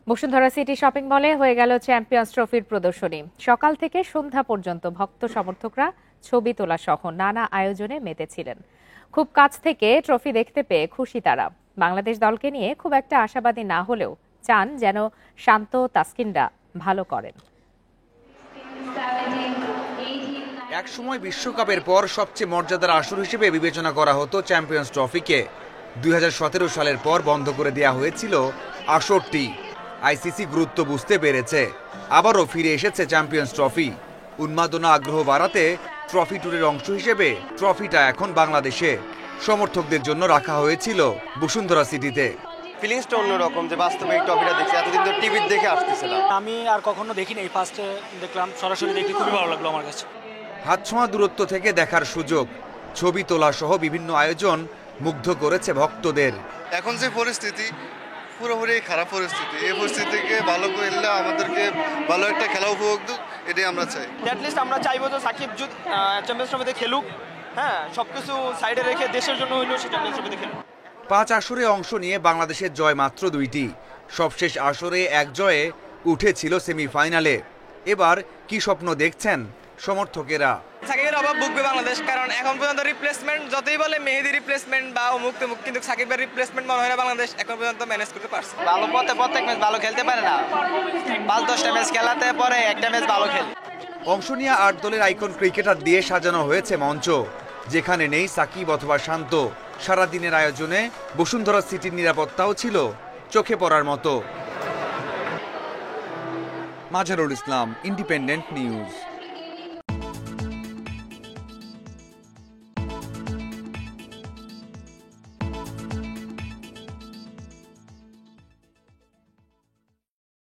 Bashundhara city shopping মলে হয়ে গেল চ্যাম্পিয়ন্স ট্রফির প্রদর্শনী। সকাল থেকে সন্ধ্যা পর্যন্ত ভক্ত সমর্থকরা ছবি তোলা সহ নানা আয়োজনে মেতেছিলেন। খুব কাছ থেকে ট্রফি দেখতে পেয়ে খুশি তারা। বাংলাদেশ দলকে নিয়ে খুব একটা আশাবাদী না হলেও চান যেন শান্ত তাসকিনরা ভালো করেন। একসময় বিশ্বকাপের পর সবচেয়ে মর্যাদার আসর হিসেবে বিবেচনা করা হতো চ্যাম্পিয়ন্স ট্রফিকে। 2017 সালের পর বন্ধ করে দেওয়া হয়েছিল আসরটি। আইসিসি গুরুত্ব বুঝতে পেরেছে, আবারও ফিরে এসেছে চ্যাম্পিয়ন্স ট্রফি। উন্মাদনা আগ্রহ বাড়াতে ট্রফি ট্যুরের অংশ হিসেবে ট্রফিটা এখন বাংলাদেশে সমর্থকদের জন্য রাখা হয়েছিল বসুন্ধরা সিটিতে। ফিলিংসটা অন্যরকম, যে বাস্তবে এই ট্রফিটা দেখছি, এতদিন তো টিভির দেখে আসতেছিলাম। আমি আর কখনো দেখিনি, এই ফার্স্টে দেখলাম, সরাসরি দেখে খুবই ভালো লাগলো আমার কাছে। হাতছোঁয়া দূরত্ব থেকে দেখার সুযোগ, ছবি তোলা সহ বিভিন্ন আয়োজন মুগ্ধ করেছে ভক্তদের। এখন যে পরিস্থিতি, পুরোপুরি খারাপ পরিস্থিতি, এই পরিস্থিতি থেকে ভালো করলে আমাদেরকে ভালো একটা খেলা উপভোগ দিক, এটাই আমরা চাই। অ্যাটলিস্ট আমরা চাইবো যে সাকিব চ্যাম্পিয়ন্স ট্রফিতে খেলুক, হ্যাঁ, সবকিছু সাইডে রেখে দেশের জন্য হইলেও সে চ্যাম্পিয়ন্স ট্রফিতে খেলুক। 5 আসরে অংশ নিয়ে বাংলাদেশের জয় মাত্র 2টি। সবশেষ আসরে এক জয়ে উঠেছিল সেমিফাইনালে। এবার কি স্বপ্ন দেখছেন সমর্থকেরা? সাকিবের অভাব ভুগবে বাংলাদেশ, কারণ এখন পর্যন্ত রিপ্লেসমেন্ট যতই বলে মেহেদি রিপ্লেসমেন্ট বা অমুক তমুক, কিন্তু সাকিবের রিপ্লেসমেন্ট মনে হয় না বাংলাদেশ এখন পর্যন্ত ম্যানেজ করতে পারছে। ভালো পথে প্রত্যেক ম্যাচ ভালো খেলতে পারে না, 5-10টা ম্যাচ খেলাতে পরে একটা ম্যাচ ভালো খেলে। অংশ নিয়ে 8 দলের আইকন ক্রিকেটার দিয়ে সাজানো হয়েছে মঞ্চ, যেখানে নেই সাকিব অথবা শান্ত। সারাদিনের আয়োজনে বসুন্ধরা সিটির নিরাপত্তাও ছিল চোখে পড়ার মতো। মাজারুল ইসলাম, ইন্ডিপেন্ডেন্ট নিউজ।